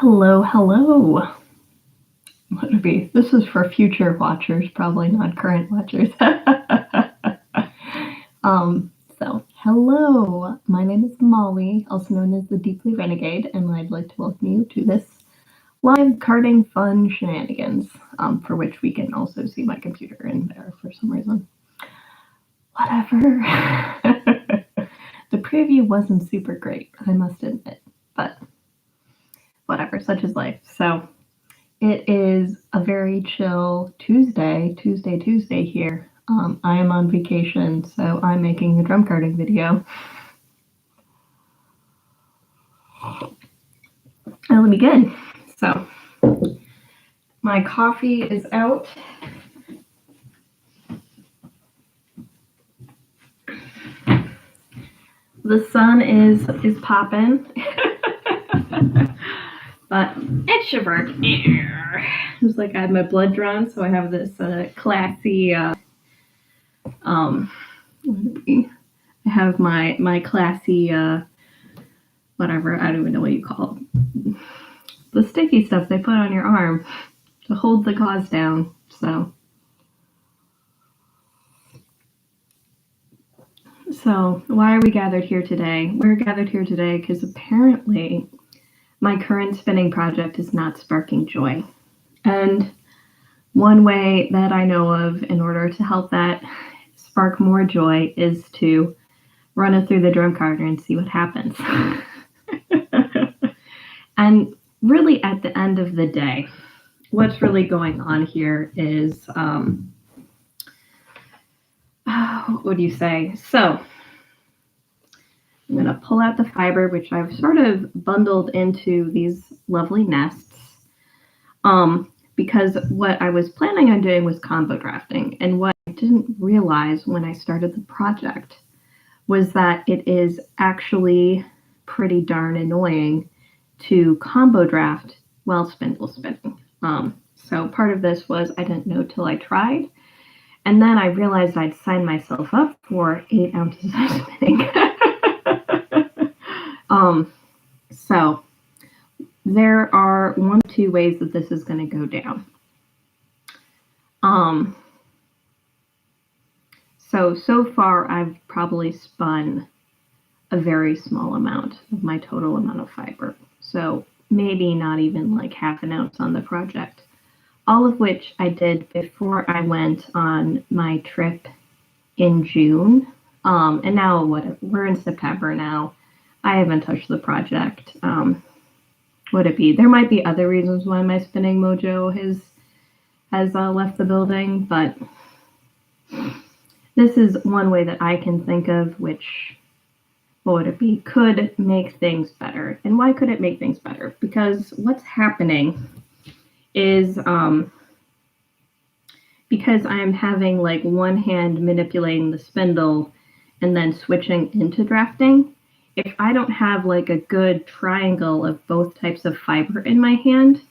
Hello, hello. What would be? This is for future watchers, probably not current watchers. Hello. My name is Molly, also known as the Deeply Renegade, and I'd like to welcome you to this live carding fun shenanigans, for which we can also see my computer in there for some reason. Whatever. The preview wasn't super great, I must admit, but whatever, such is life. So it is a very chill Tuesday here. I am on vacation, so I'm making a drum carding video. And let me begin. So my coffee is out. The sun is popping. But it's your work. It's like I had my blood drawn, so I have this classy. I have my classy. Whatever, I don't even know what you call it. The sticky stuff they put on your arm to hold the gauze down. So why are we gathered here today? We're gathered here today because apparently my current spinning project is not sparking joy. And one way that I know of in order to help that spark more joy is to run it through the drum carder and see what happens. And really at the end of the day, what's really going on here is, what do you say? So I'm going to pull out the fiber, which I've sort of bundled into these lovely nests, because what I was planning on doing was combo drafting. And what I didn't realize when I started the project was that it is actually pretty darn annoying to combo draft while spindle spinning. So part of this was I didn't know till I tried. And then I realized I'd signed myself up for 8 ounces of spinning. So there are 1 or 2 ways that this is going to go down. So far I've probably spun a very small amount of my total amount of fiber. So maybe not even like half an ounce on the project. All of which I did before I went on my trip in June. And now we're in September now. I haven't touched the project. Would it be? There might be other reasons why my spinning mojo has left the building, but this is one way that I can think of which, what would it be, could make things better. And why could it make things better? Because what's happening is because I'm having like one hand manipulating the spindle and then switching into drafting, if I don't have like a good triangle of both types of fiber in my hand,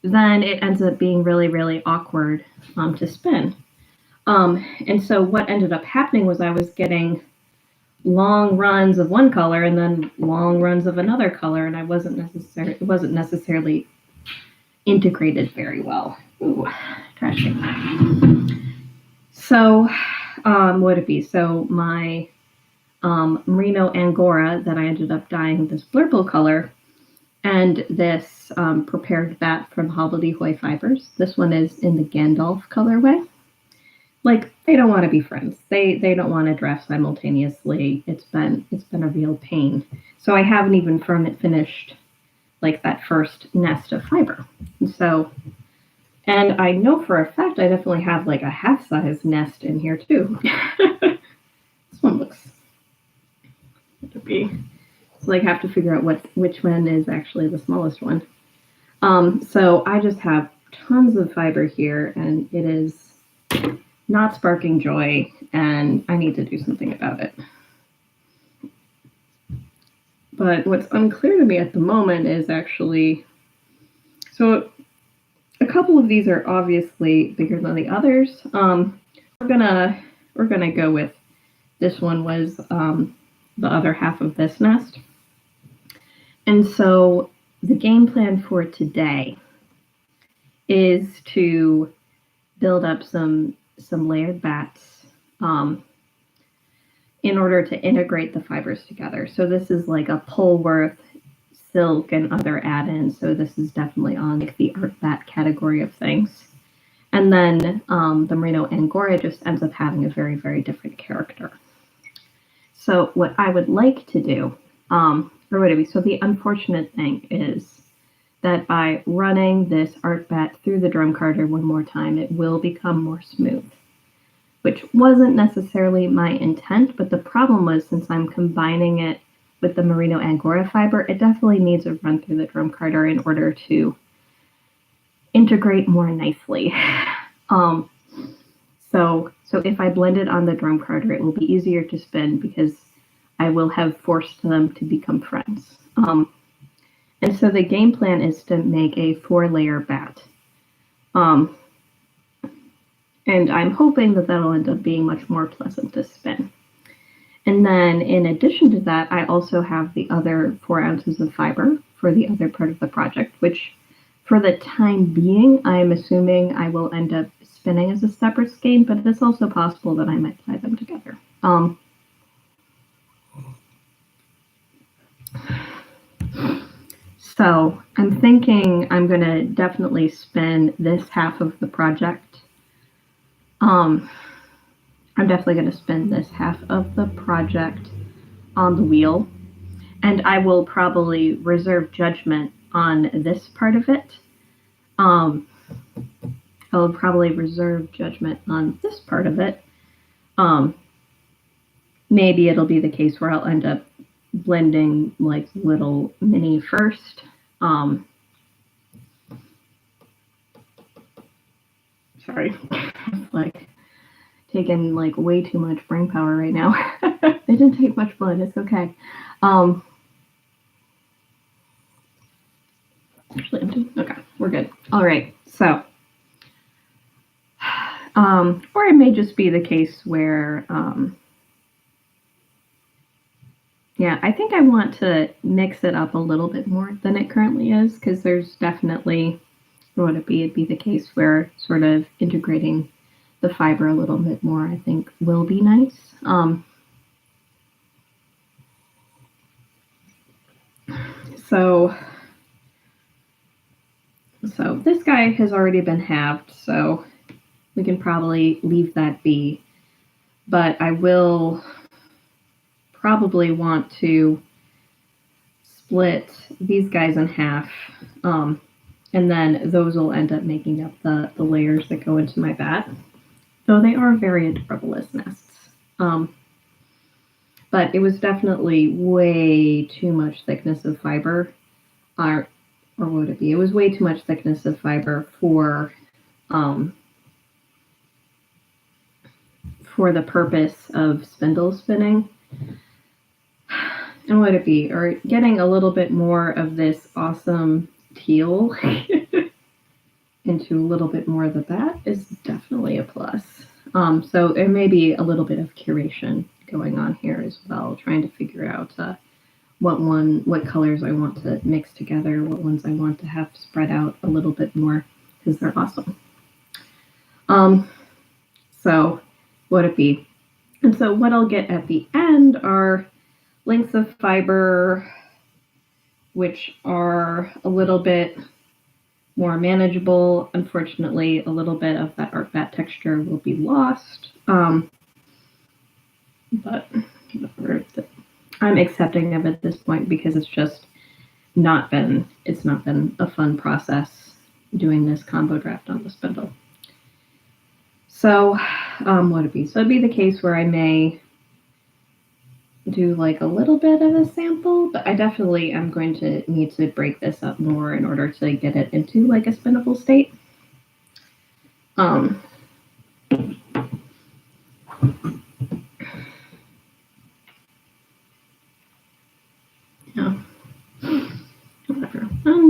then it ends up being really, really awkward to spin. And so what ended up happening was I was getting long runs of one color and then long runs of another color, and it wasn't necessarily integrated very well. Ooh, trashing. So, what would it be? So my merino angora that I ended up dyeing this blurple color, and this prepared bat from hobbledehoy fibers. This one is in the Gandalf colorway. Like, they don't want to be friends. They don't want to draft simultaneously. It's been a real pain. So I haven't even finished like that first nest of fiber. And I know for a fact I definitely have like a half-size nest in here too. This one looks to be. So like, have to figure out which one is actually the smallest one. So I just have tons of fiber here, and it is not sparking joy, and I need to do something about it. But what's unclear to me at the moment is actually, so a couple of these are obviously bigger than the others. We're gonna go with this one was the other half of this nest. And so the game plan for today is to build up some layered bats in order to integrate the fibers together. So this is like a Polworth, silk, and other add-ins. So this is definitely on like the art bat category of things. And then the Merino Angora just ends up having a very, very different character. So what I would like to do, so the unfortunate thing is that by running this art bat through the drum carder one more time, it will become more smooth, which wasn't necessarily my intent, but the problem was since I'm combining it with the Merino Angora fiber, it definitely needs a run through the drum carder in order to integrate more nicely. So if I blend it on the drum carder, it will be easier to spin because I will have forced them to become friends. And so the game plan is to make a 4-layer bat. And I'm hoping that that'll end up being much more pleasant to spin. And then in addition to that, I also have the other 4 ounces of fiber for the other part of the project, which for the time being, I'm assuming I will end up spinning as a separate skein, but it's also possible that I might tie them together. So I'm thinking I'm going to definitely spin this half of the project. I'm definitely going to spin this half of the project on the wheel, and I will probably reserve judgment on this part of it. I'll probably reserve judgment on this part of it. Maybe it'll be the case where I'll end up blending like little mini first. Sorry, like taking like way too much brain power right now. It didn't take much blood. It's okay. Actually empty. Okay, we're good. All right. So, or it may just be the case where, yeah, I think I want to mix it up a little bit more than it currently is, because there's definitely, or would it be? It'd be the case where sort of integrating the fiber a little bit more, I think, will be nice. So this guy has already been halved, so we can probably leave that be. But I will probably want to split these guys in half, and then those will end up making up the layers that go into my bat. Though they are very adorable as nests. But it was definitely way too much thickness of fiber, or would it be? It was way too much thickness of fiber for the purpose of spindle spinning. And would it be? Or getting a little bit more of this awesome teal into a little bit more of the bat is definitely a plus. So there may be a little bit of curation going on here as well, trying to figure out what colors I want to mix together, what ones I want to have spread out a little bit more, because they're awesome. So would it be? And so what I'll get at the end are lengths of fiber, which are a little bit more manageable. Unfortunately, a little bit of that art bat texture will be lost. But I'm accepting of it at this point because it's just not been a fun process doing this combo draft on the spindle. So what it be? So it'd be the case where I may do like a little bit of a sample, but I definitely am going to need to break this up more in order to get it into like a spinnable state. Yeah. Whatever.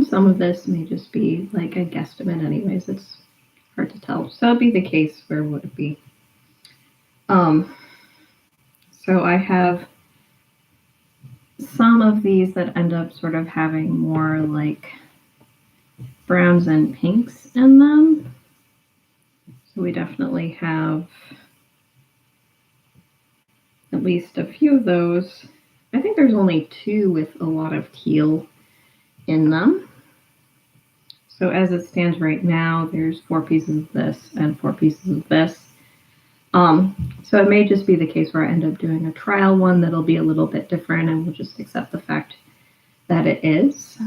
Some of this may just be like a guesstimate anyways. It's hard to tell. So it'd be the case where would it be? So I have some of these that end up sort of having more like browns and pinks in them. So we definitely have at least a few of those. I think there's only 2 with a lot of teal in them. So as it stands right now, there's 4 pieces of this and 4 pieces of this. So it may just be the case where I end up doing a trial one that'll be a little bit different, and we'll just accept the fact that it is.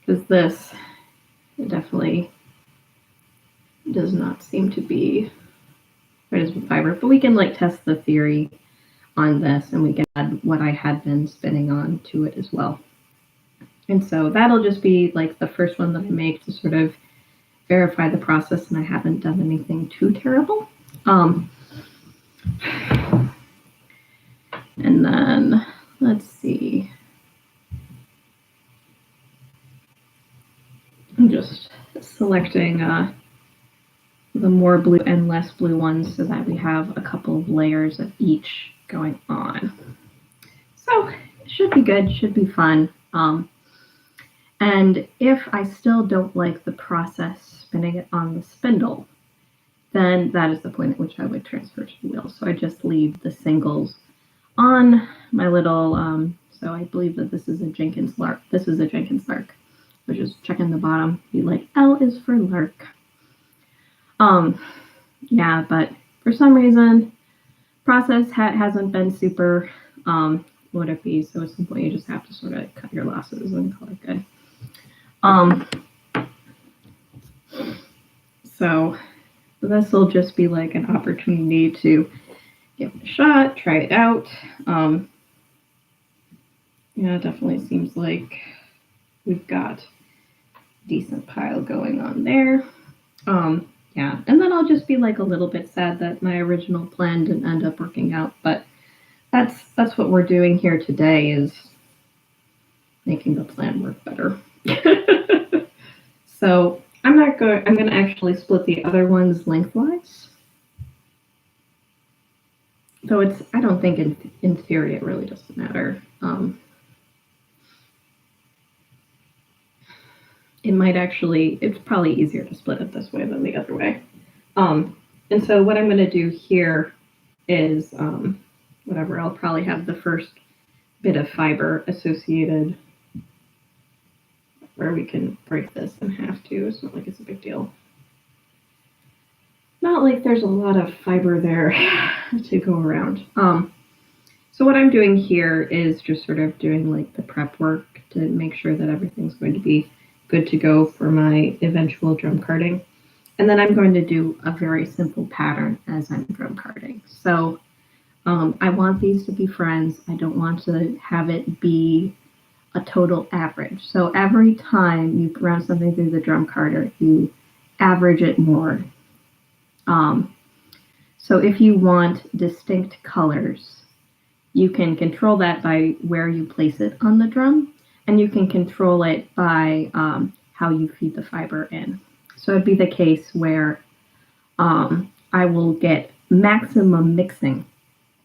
Because this definitely does not seem to be quite as much fiber, but we can like test the theory on this, and we can add what I had been spinning on to it as well. And so that'll just be like the first one that I make to sort of verify the process, and I haven't done anything too terrible. And then let's see. I'm just selecting the more blue and less blue ones so that we have a couple of layers of each going on. So it should be good, should be fun. And if I still don't like the process spinning it on the spindle, then that is the point at which I would transfer to the wheel. So I just leave the singles on my little, so I believe that this is a Jenkins lark. This is a Jenkins lark. So just checking the bottom, be like, L is for lark. Yeah, but for some reason, process hasn't been super, what it be. So at some point you just have to sort of cut your losses and call it good. So this will just be like an opportunity to give it a shot, try it out. Yeah, it definitely seems like we've got a decent pile going on there. Yeah, and then I'll just be like a little bit sad that my original plan didn't end up working out, but that's what we're doing here today, is making the plan work better. So I'm going to actually split the other ones lengthwise. So I don't think in theory it really doesn't matter. It might actually, it's probably easier to split it this way than the other way. And so what I'm going to do here is, whatever, I'll probably have the first bit of fiber associated where we can break this in half too. It's not like it's a big deal. Not like there's a lot of fiber there to go around. So what I'm doing here is just sort of doing like the prep work to make sure that everything's going to be good to go for my eventual drum carding. And then I'm going to do a very simple pattern as I'm drum carding. So I want these to be friends. I don't want to have it be a total average. So every time you run something through the drum carder, you average it more. So if you want distinct colors, you can control that by where you place it on the drum, and you can control it by how you feed the fiber in. So it'd be the case where I will get maximum mixing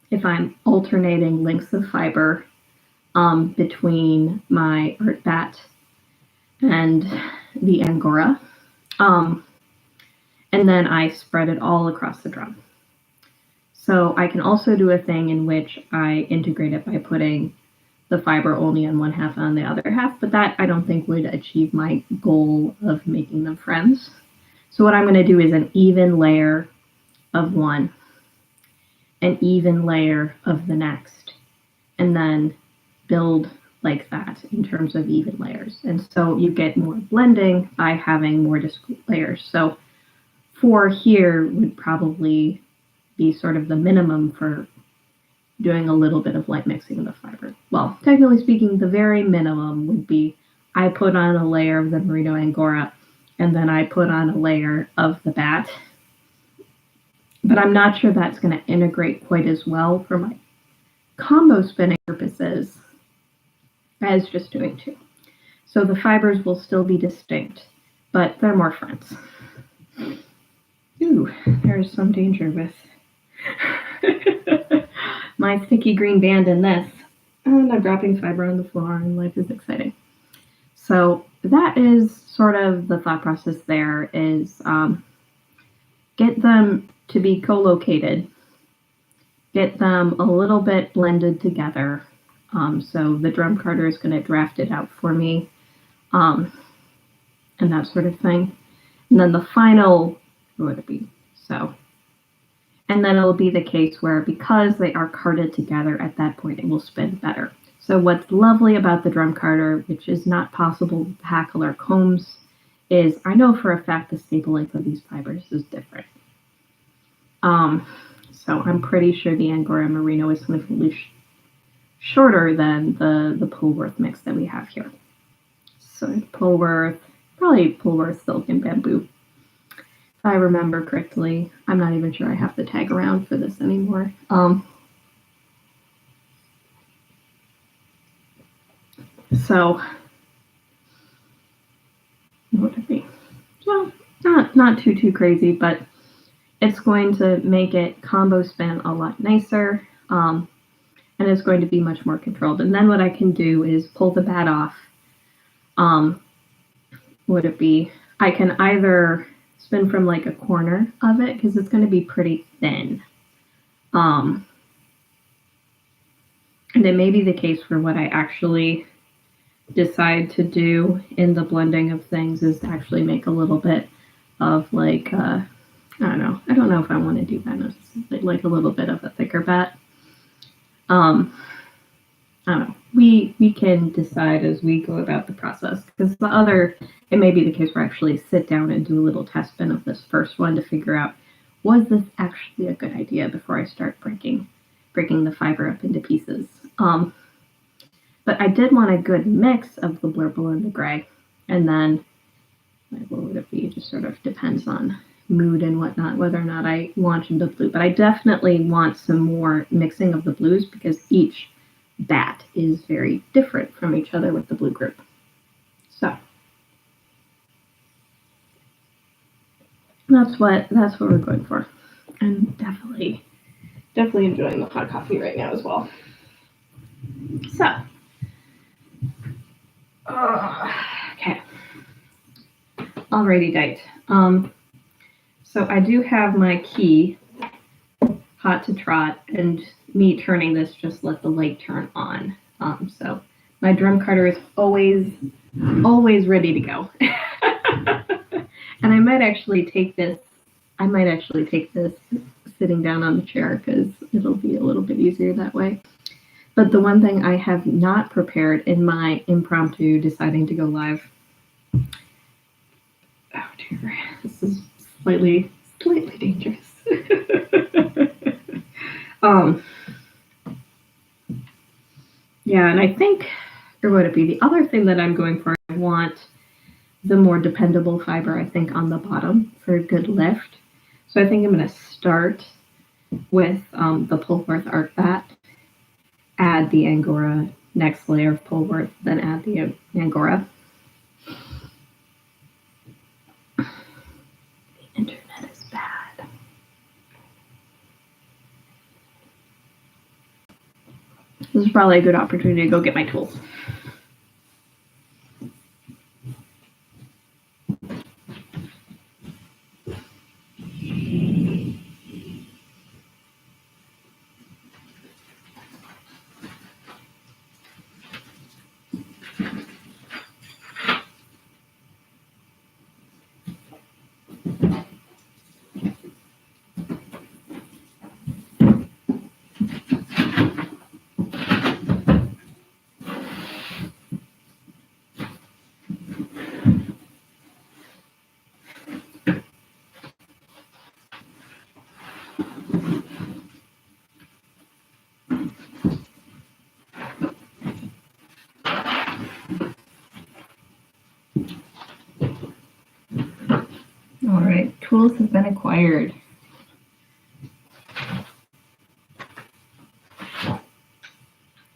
if I'm alternating lengths of fiber between my art bat and the Angora. And then I spread it all across the drum. So I can also do a thing in which I integrate it by putting the fiber only on one half and on the other half, but that I don't think would achieve my goal of making them friends. So what I'm going to do is an even layer of one, an even layer of the next, and then build like that in terms of even layers. And so you get more blending by having more discrete layers. So 4 here would probably be sort of the minimum for doing a little bit of light mixing of the fiber. Well, technically speaking, the very minimum would be I put on a layer of the Merino Angora, and then I put on a layer of the bat. But I'm not sure that's going to integrate quite as well for my combo spinning purposes as just doing 2. So the fibers will still be distinct, but they're more friends. Ooh, there's some danger with my sticky green band in this. And I'm dropping fiber on the floor, and life is exciting. So that is sort of the thought process there is get them to be co-located, get them a little bit blended together. So the drum carder is going to draft it out for me and that sort of thing. And then the final, what would it be? So, and then it'll be the case where because they are carded together at that point, it will spin better. So what's lovely about the drum carder, which is not possible with hackle or combs, is I know for a fact the staple length of these fibers is different. So I'm pretty sure the Angora Merino is significantly shorter than the Polworth mix that we have here. So Polworth, probably Polworth Silk and Bamboo. If I remember correctly, I'm not even sure I have the tag around for this anymore. So what would it be? Well, not too crazy, but it's going to make it combo spin a lot nicer, and it's going to be much more controlled. And then what I can do is pull the bat off. Would it be? I can either spin from like a corner of it because it's going to be pretty thin. And it may be the case for what I actually decide to do in the blending of things is to actually make a little bit of like I don't know if I want to do that necessarily, like a little bit of a thicker bat. I don't know. We can decide as we go about the process because it may be the case where I actually sit down and do a little test spin of this first one to figure out was this actually a good idea before I start breaking the fiber up into pieces. But I did want a good mix of the blurple and the gray, and then what would it be? It just sort of depends on mood and whatnot, whether or not I launch into blue. But I definitely want some more mixing of the blues because each bat is very different from each other with the blue group. So that's what we're going for. I'm definitely enjoying the hot coffee right now as well. So okay. Alrighty, dite. So I do have my key hot to trot, and me turning this just let the light turn on. So my drum carder is always ready to go. And I might actually take this sitting down on the chair because it'll be a little bit easier that way. But the one thing I have not prepared in my impromptu deciding to go live, oh dear, this is slightly dangerous. Yeah, and I think, or would it be the other thing that I'm going for? I want the more dependable fiber, I think, on the bottom for a good lift. So I think I'm going to start with the Polworth Art Bat, add the Angora, next layer of Polworth, then add the Angora. The internet is bad. This is probably a good opportunity to go get my tools. All right, tools have been acquired.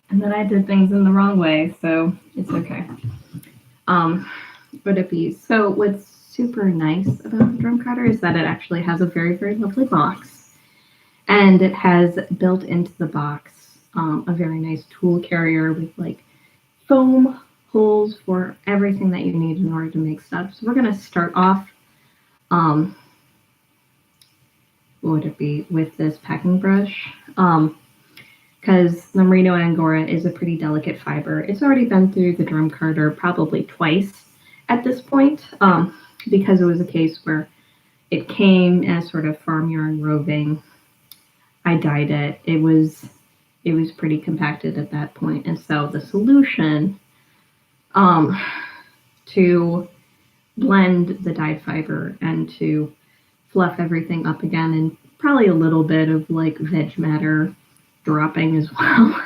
And then I did things in the wrong way, so it's okay. Would it be? So what's super nice about the drum carder is that it actually has a very, very lovely box. And it has built into the box a very nice tool carrier with like foam holes for everything that you need in order to make stuff. So we're going to start off, what would it be, with this packing brush. Because the merino angora is a pretty delicate fiber. It's already been through the drum carder probably twice at this point, because it was a case where it came as sort of farm yarn roving. I dyed it. It was pretty compacted at that point, and so the solution to blend the dyed fiber and to fluff everything up again, and probably a little bit of like veg matter dropping as well,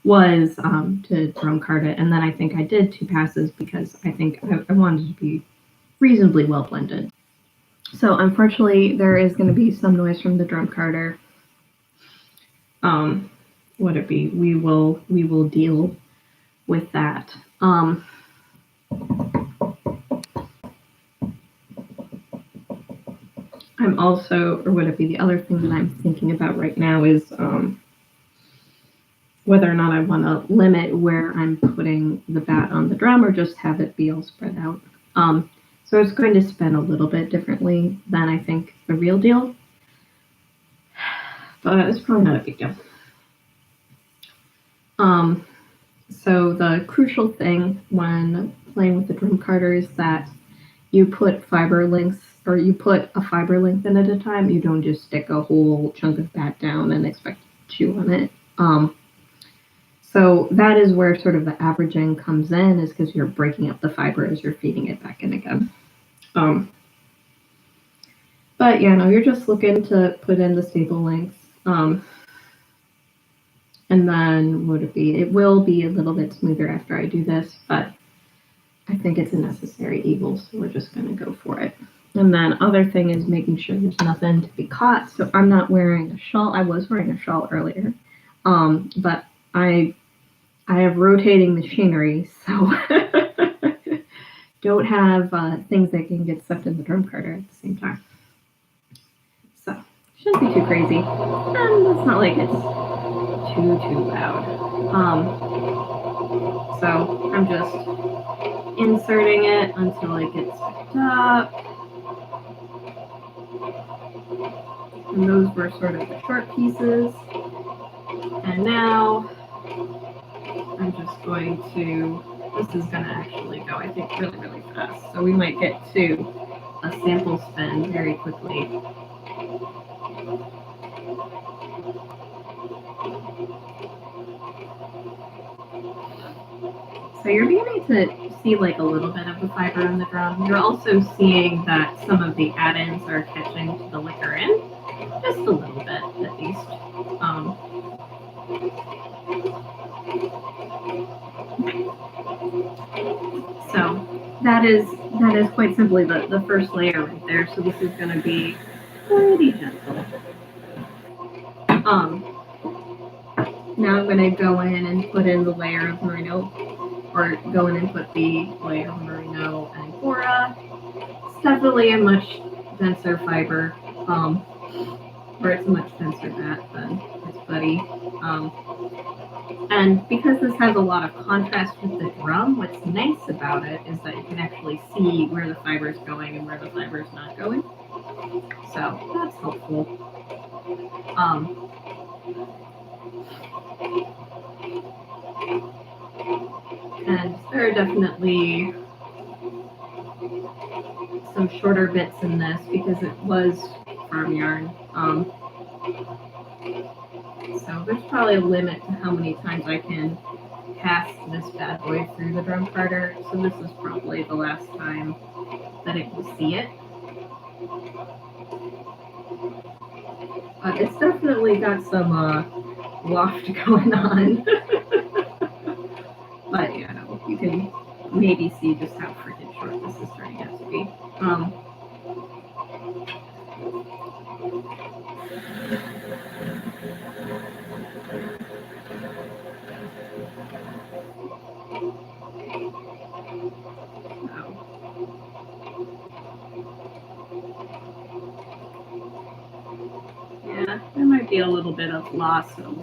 was to drum card it. And then I think I did 2 passes because I think I wanted to be reasonably well blended. So unfortunately, there is going to be some noise from the drum carder. Would it be? We will deal with that. I'm also, or would it be, the other thing that I'm thinking about right now is whether or not I want to limit where I'm putting the bat on the drum or just have it be all spread out. So it's going to spin a little bit differently than I think the real deal, but it's probably not a big deal. So the crucial thing when playing with the drum carder is that you put fiber lengths, or you put a fiber length in at a time. You don't just stick a whole chunk of bat down and expect to chew on it. So that is where sort of the averaging comes in, is because you're breaking up the fiber as you're feeding it back in again. But yeah, no, you're just looking to put in the staple lengths. And then what would it be? It will be a little bit smoother after I do this, but I think it's a necessary evil, so we're just going to go for it. And then other thing is making sure there's nothing to be caught. So I'm not wearing a shawl. I was wearing a shawl earlier, but I have rotating machinery, so don't have things that can get stuffed in the drum carder at the same time. So shouldn't be too crazy, and it's not like it's too loud. So I'm just inserting it until it gets picked up. And those were sort of the short pieces. And now I'm just going to, this is going to actually go, I think, really, really fast. So we might get to a sample spin very quickly. So you're beginning to see like a little bit of the fiber in the drum. You're also seeing that some of the add-ins are catching to the liquor in, just a little bit at least. So that is quite simply the first layer right there. So this is going to be pretty gentle. Now I'm going to go in and put in the layer of merino, or go in and put the layer of merino angora. It's definitely a much denser fiber, or it's a much denser bat than its buddy. And because this has a lot of contrast with the drum, what's nice about it is that you can actually see where the fiber is going and where the fiber is not going. So that's helpful. And there are definitely some shorter bits in this because it was farm yarn. So there's probably a limit to how many times I can pass this bad boy through the drum carder. So this is probably the last time that it will see it. It's definitely got some loft going on. But you know, you can maybe see just how freaking short this is turning out to be. Yeah, there might be be a little bit of loss of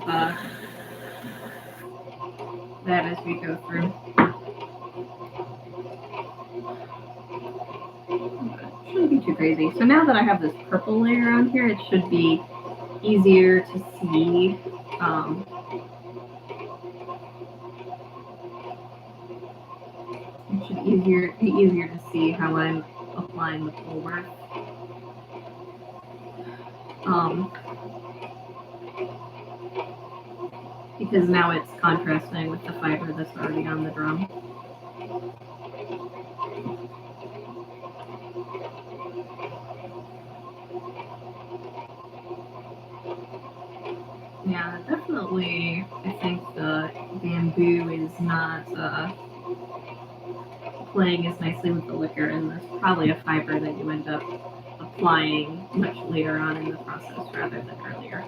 that as we go through. Shouldn't be too crazy. So now that I have this purple layer on here, it should be easier to see. It should be easier to see how I'm applying the pulver. Because now it's contrasting with the fiber that's already on the drum. Yeah, definitely, I think the bamboo is not playing as nicely with the liquor, and there's probably a fiber that you end up applying much later on in the process rather than earlier.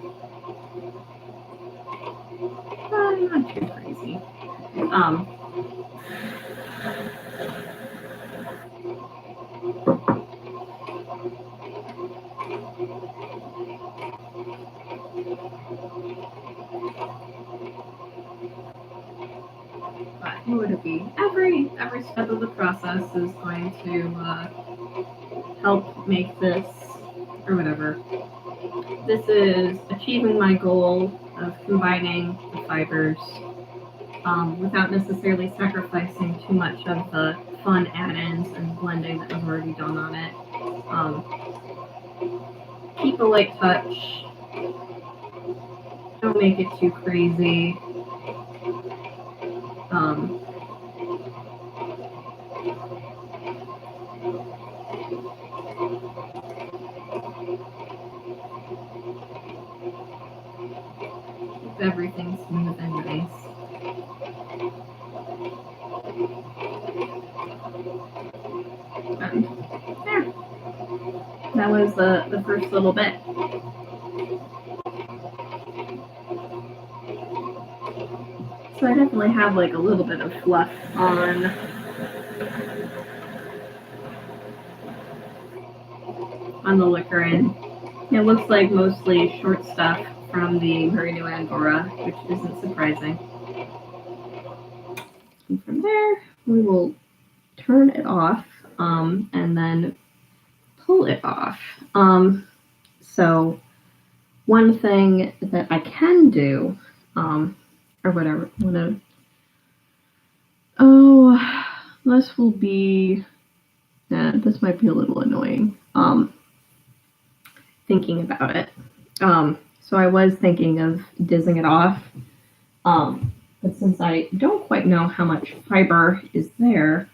Not too crazy. But who would it be? Every step of the process is going to help make this, or whatever. This is achieving my goal of combining the fibers without necessarily sacrificing too much of the fun add-ins and blending that was already done on it. Keep a light touch. Don't make it too crazy. Keep everything smooth and nice. And there. That was the first little bit. So I definitely have like a little bit of fluff on the liquor, and it looks like mostly short stuff from the Merino Angora, which isn't surprising. And from there, we will turn it off and then pull it off. So one thing that I can do, or whatever, this will be, this might be a little annoying, thinking about it. So I was thinking of dizzing it off, but since I don't quite know how much fiber is there,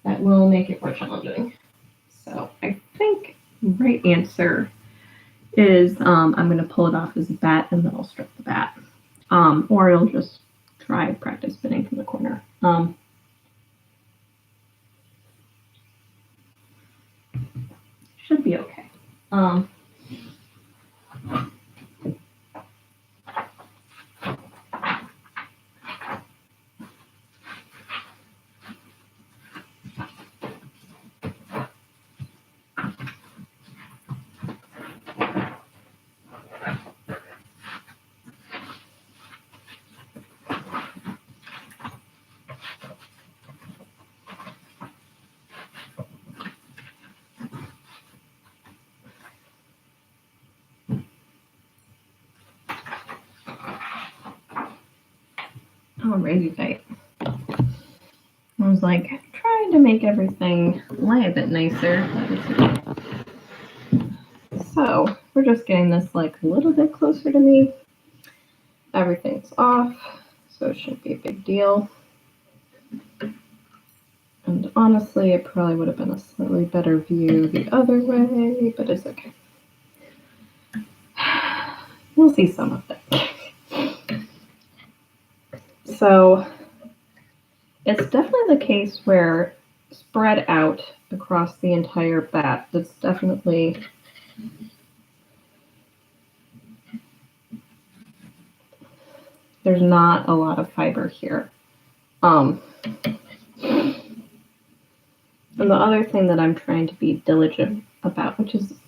that will make it more challenging. So I think the right answer is I'm going to pull it off as a bat and then I'll strip the bat. Or I'll just try practice spinning from the corner. Should be okay. Alrighty, tight. I was like trying to make everything lay a bit nicer. So we're just getting this like a little bit closer to me. Everything's off, so it shouldn't be a big deal. And honestly, it probably would have been a slightly better view the other way, but it's okay. You'll see some of it. So it's definitely the case where spread out across the entire bat, that's definitely there's not a lot of fiber here. And the other thing that I'm trying to be diligent about, which is at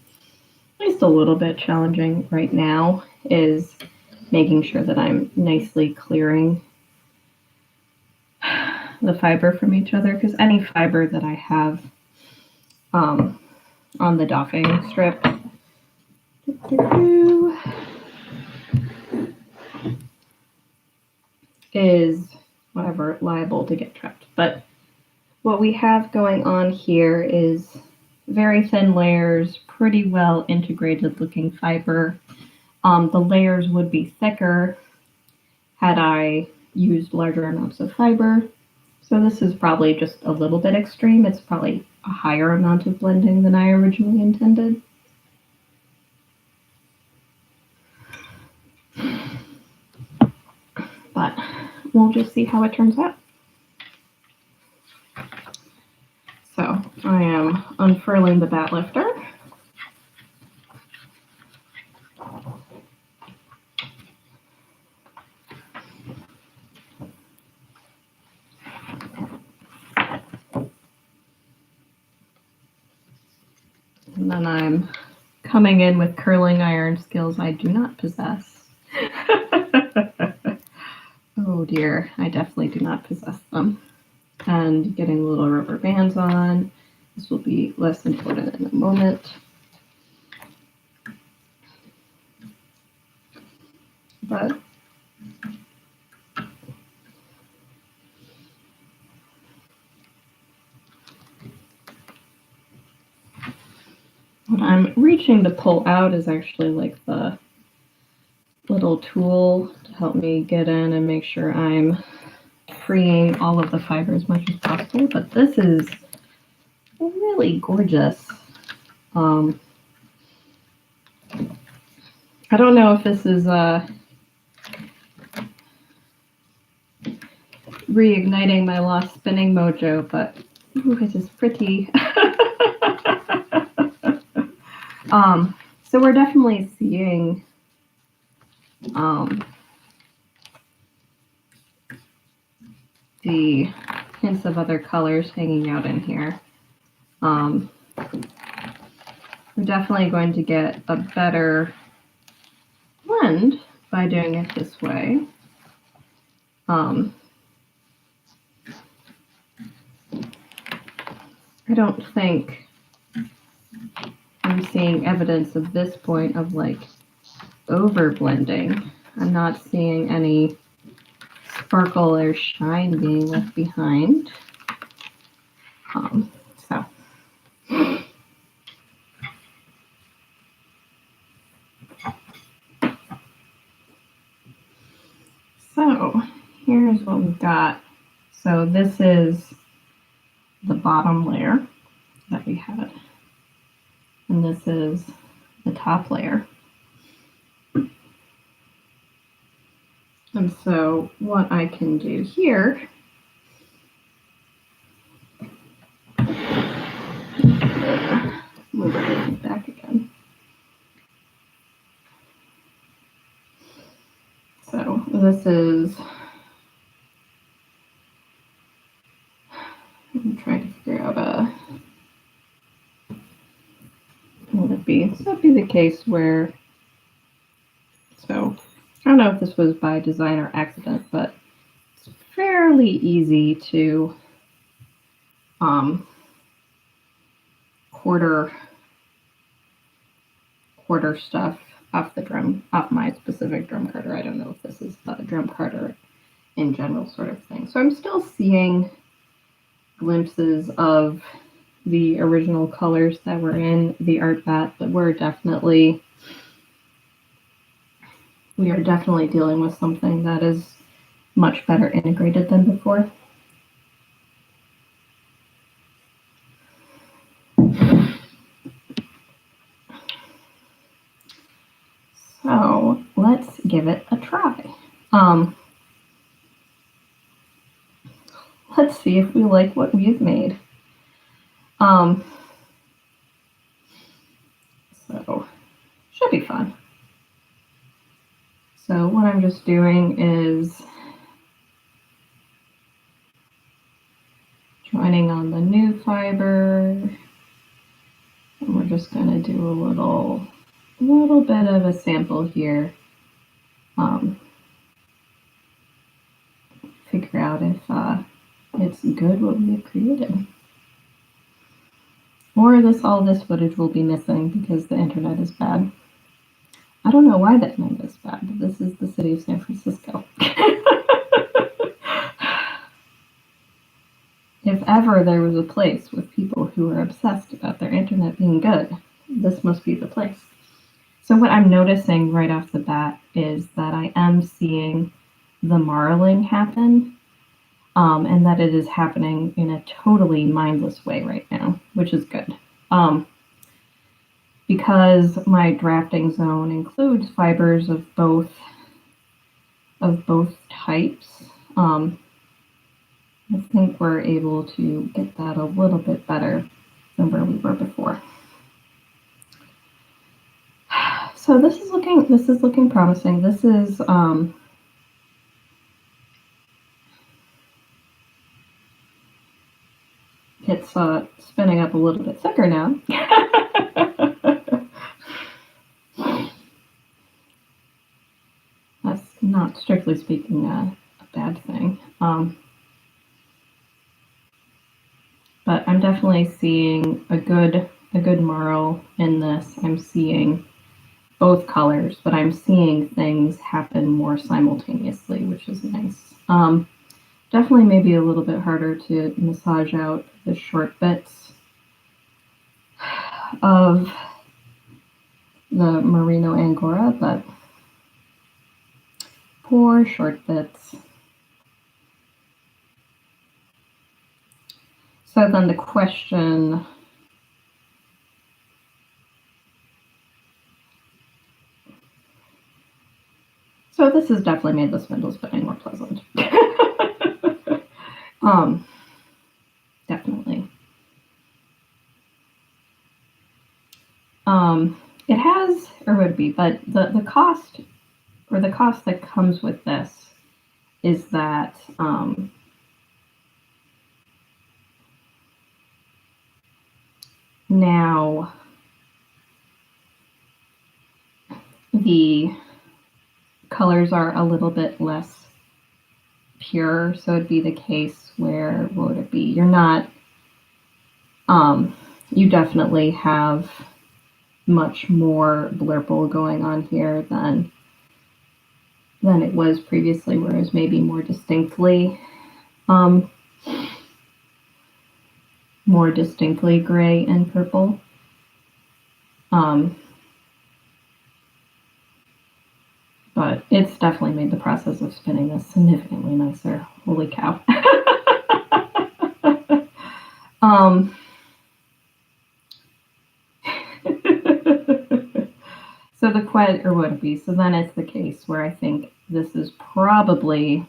least a little bit challenging right now, is making sure that I'm nicely clearing the fiber from each other, because any fiber that I have on the doffing strip is whatever liable to get trapped. But what we have going on here is very thin layers, pretty well integrated looking fiber. The layers would be thicker had I used larger amounts of fiber. So this is probably just a little bit extreme. It's probably a higher amount of blending than I originally intended. But we'll just see how it turns out. So I am unfurling the bat lifter. And then I'm coming in with curling iron skills I do not possess. Oh dear, I definitely do not possess them. And getting little rubber bands on. This will be less important in a moment. But what I'm reaching to pull out is actually like the little tool to help me get in and make sure I'm freeing all of the fiber as much as possible. But this is really gorgeous. I don't know if this is reigniting my lost spinning mojo, but ooh, it is pretty. So we're definitely seeing the hints of other colors hanging out in here. We're definitely going to get a better blend by doing it this way. I don't think I'm seeing evidence at this point of like over blending. I'm not seeing any sparkle or shine being left behind. So here's what we've got. So this is the bottom layer that we had, and this is the top layer. And so what I can do here, move everything back again. So this is, I'm trying to figure out what would be. So that'd be the case where, so I don't know if this was by design or accident, but it's fairly easy to quarter stuff off the drum, off my specific drum carder. I don't know if this is a drum carder in general sort of thing. So I'm still seeing glimpses of the original colors that were in the art bat, but we are definitely dealing with something that is much better integrated than before. So let's give it a try. Let's see if we like what we've made. So should be fun. So what I'm just doing is joining on the new fiber, and we're just going to do a little bit of a sample here figure out if it's good what we have created. Or all this footage will be missing because the internet is bad. I don't know why the internet is bad, but this is the city of San Francisco. If ever there was a place with people who are obsessed about their internet being good, this must be the place. So what I'm noticing right off the bat is that I am seeing the marling happen, and that it is happening in a totally mindless way right now, which is good. Because my drafting zone includes fibers of both types, I think we're able to get that a little bit better than where we were before. So this is looking promising. This is it's spinning up a little bit thicker now. That's not strictly speaking a bad thing. But I'm definitely seeing a good marl in this. I'm seeing both colors, but I'm seeing things happen more simultaneously, which is nice. Definitely maybe a little bit harder to massage out the short bits of the merino angora, but poor short bits. So then the question, so this has definitely made the spindle spinning more pleasant. Definitely. It has, or would be, but the cost, or the cost that comes with this is that now the colors are a little bit less pure, so it'd be the case where, what would it be? You're not, you definitely have much more blurple going on here than it was previously, where it was maybe more distinctly gray and purple. But it's definitely made the process of spinning this significantly nicer. Holy cow. So the question, or would it be, so then it's the case where I think this is probably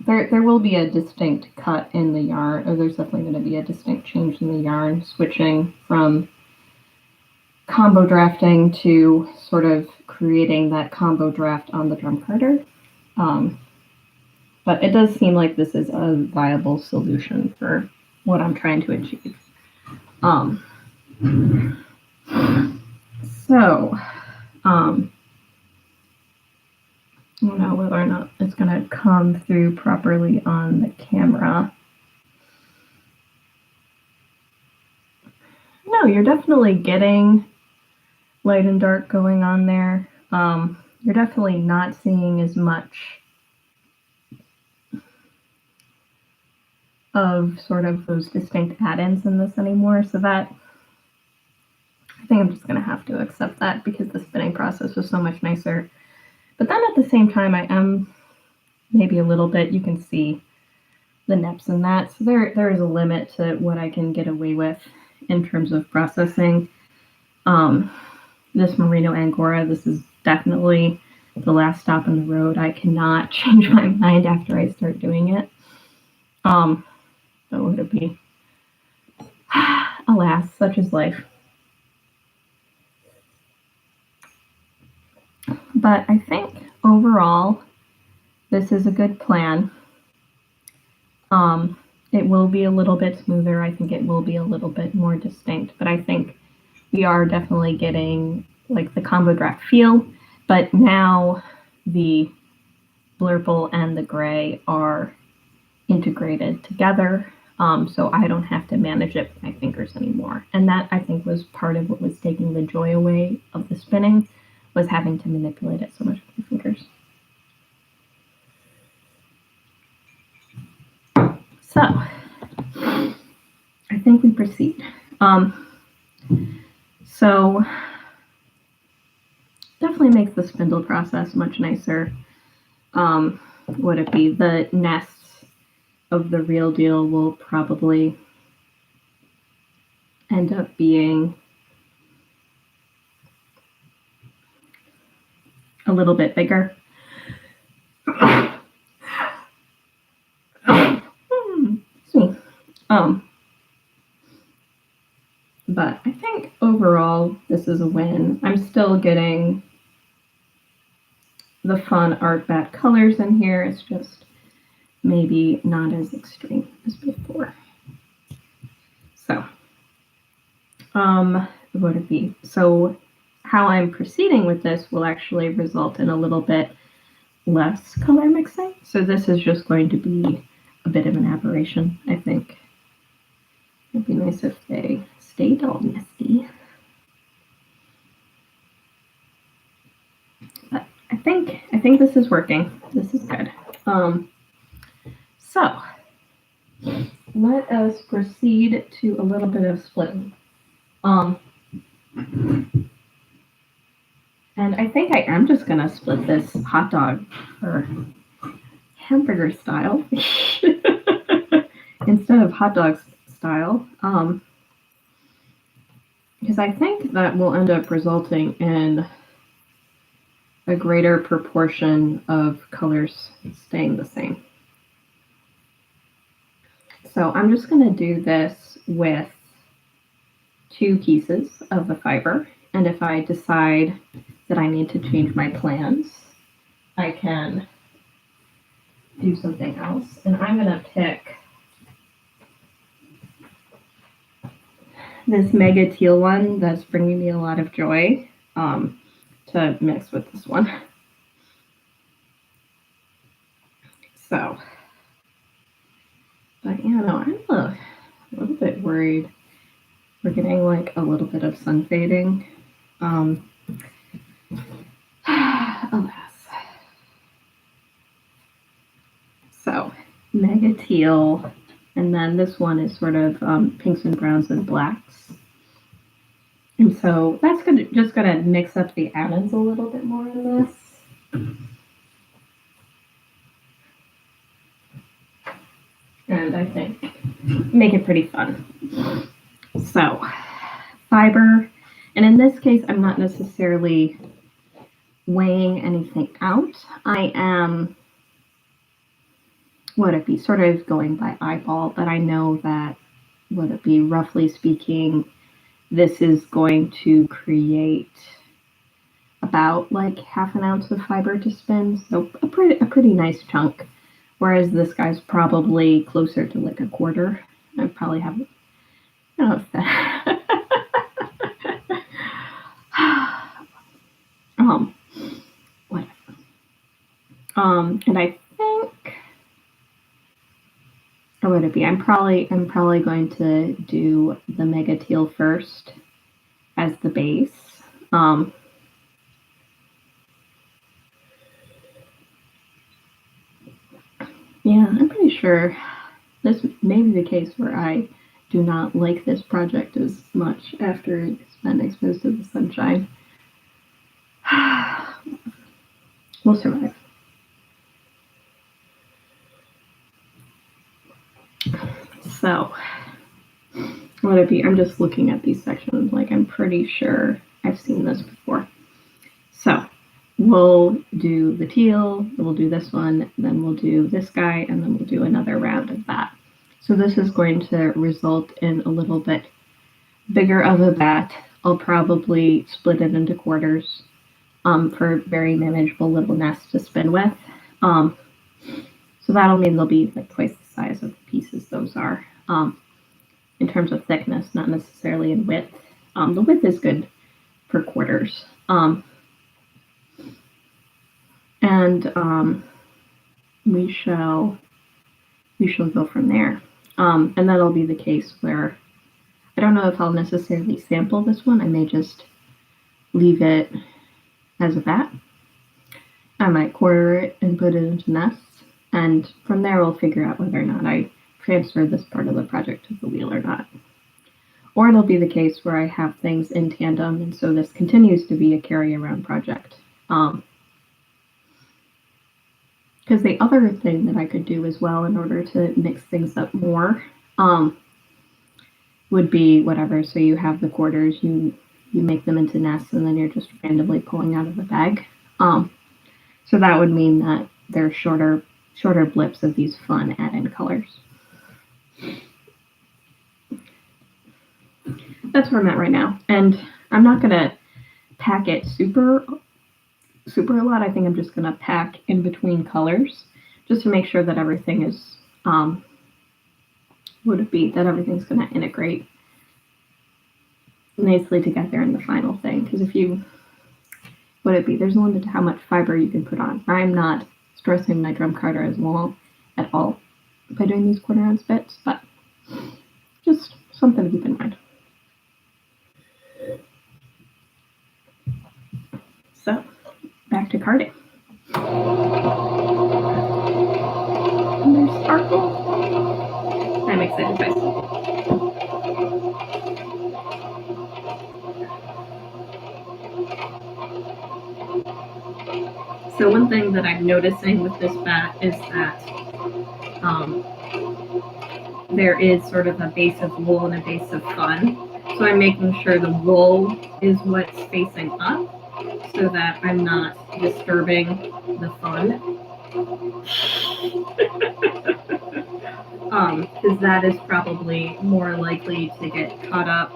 there will be a distinct cut in the yarn, or there's definitely going to be a distinct change in the yarn, switching from combo drafting to sort of creating that combo draft on the drum carder. But it does seem like this is a viable solution for what I'm trying to achieve. So, I don't know whether or not it's going to come through properly on the camera. No, you're definitely getting light and dark going on there. You're definitely not seeing as much of sort of those distinct add-ins in this anymore, so that I think I'm just going to have to accept that because the spinning process was so much nicer. But then at the same time, I am maybe a little bit, you can see the nips in that, so there is a limit to what I can get away with in terms of processing. This merino angora, this is definitely the last stop on the road. I cannot change my mind after I start doing it. What would it be? Alas, such is life. But I think overall, this is a good plan. It will be a little bit smoother. I think it will be a little bit more distinct, but I think we are definitely getting like the combo draft feel, but now the blurple and the gray are integrated together. So I don't have to manage it with my fingers anymore. And that, I think, was part of what was taking the joy away of the spinning, was having to manipulate it so much with my fingers. So I think we proceed. So definitely makes the spindle process much nicer. Would it be the nests of the real deal will probably end up being a little bit bigger. But I think overall this is a win. I'm still getting the fun art bat colors in here. It's just maybe not as extreme as before. So, what would it be? So how I'm proceeding with this will actually result in a little bit less color mixing. So this is just going to be a bit of an aberration, I think. It'd be nice if they stayed all misty. But I think this is working. This is good. So let us proceed to a little bit of splitting. And I think I am just gonna split this hot dog or hamburger style instead of hot dog style. Because I think that will end up resulting in a greater proportion of colors staying the same. So I'm just going to do this with 2 pieces of the fiber, and if I decide that I need to change my plans, I can do something else. And I'm going to pick this mega teal one that's bringing me a lot of joy to mix with this one. So, but yeah, no, I'm a little bit worried. We're getting like a little bit of sun fading. Alas. So, mega teal, and then this one is sort of pinks and browns and blacks. And so that's just gonna mix up the atoms a little bit more in this. And I think make it pretty fun. So, fiber, and in this case, I'm not necessarily weighing anything out. I am, would it be sort of going by eyeball, but I know that, would it be roughly speaking, this is going to create about like half an ounce of fiber to spin, so a pretty nice chunk. Whereas this guy's probably closer to like a quarter. I probably have, I don't know if that. Whatever. And I think, or would it be? I'm probably going to do the mega teal first as the base. Yeah, I'm pretty sure this may be the case where I do not like this project as much after it's been exposed to the sunshine. We'll survive. So, what would it be? I'm just looking at these sections, like I'm pretty sure I've seen this before. So, we'll do the teal, we'll do this one, then we'll do this guy, and then we'll do another round of that. So this is going to result in a little bit bigger of a bat. I'll probably split it into quarters for very manageable little nests to spin with. So that'll mean they'll be like twice the size of the pieces those are in terms of thickness, not necessarily in width. The width is good for quarters. We shall go from there. And that'll be the case where I don't know if I'll necessarily sample this one. I may just leave it as a bat. I might quarter it and put it into nests, and from there we'll figure out whether or not I transfer this part of the project to the wheel or not. Or it'll be the case where I have things in tandem, and so this continues to be a carry-around project. Because the other thing that I could do as well in order to mix things up more would be whatever. So you have the quarters, you make them into nests, and then you're just randomly pulling out of the bag. So that would mean that there's shorter blips of these fun add-in colors. That's where I'm at right now. And I'm not going to pack it super a lot. I think I'm just going to pack in between colors just to make sure that everything is, that everything's going to integrate nicely together in the final thing. Because there's a limit to how much fiber you can put on. I'm not stressing my drum carder as long at all by doing these quarter-ounce bits, but just something to keep in mind. So, back to carding. And there's sparkle. I'm excited by this. So one thing that I'm noticing with this bat is that there is sort of a base of wool and a base of fun. So I'm making sure the wool is what's facing up so that I'm not disturbing the fun. Because that is probably more likely to get caught up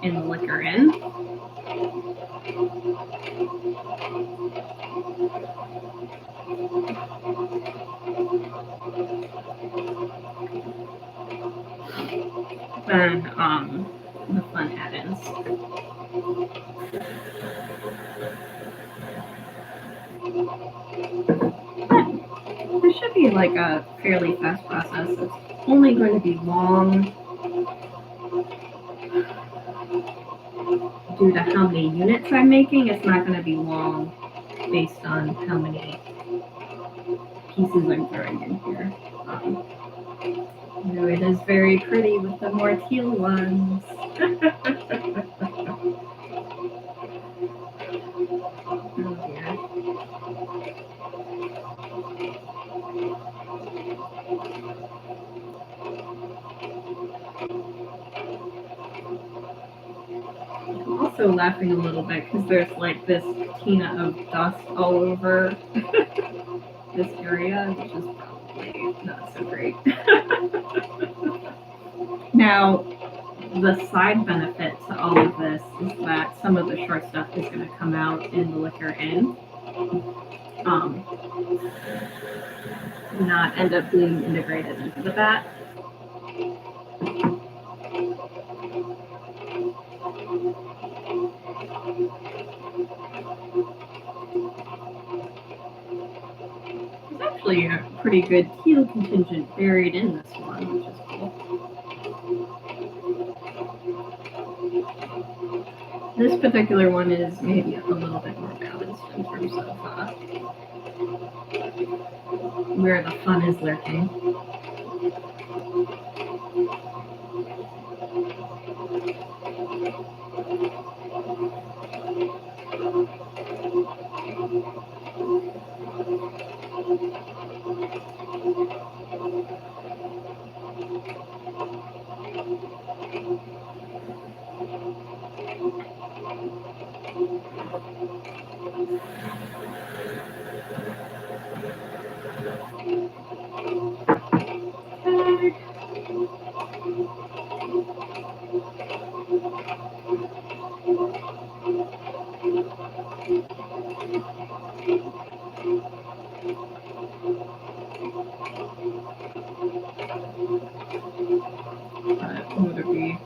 in the liquor in. Than the fun add-ins. But this should be like a fairly fast process. It's only going to be long due to how many units I'm making. It's not going to be long based on how many pieces I'm throwing in here. It is very pretty with the more teal ones. Oh dear. I'm also laughing a little bit because there's like this patina of dust all over this area, which is probably not so great. Now, the side benefit to all of this is that some of the short stuff is going to come out in the liquor in, not end up being integrated into the bat. There's actually a pretty good teal contingent buried in this one, which is cool. This particular one is maybe a little bit more balanced in terms of where the fun is lurking. Would it be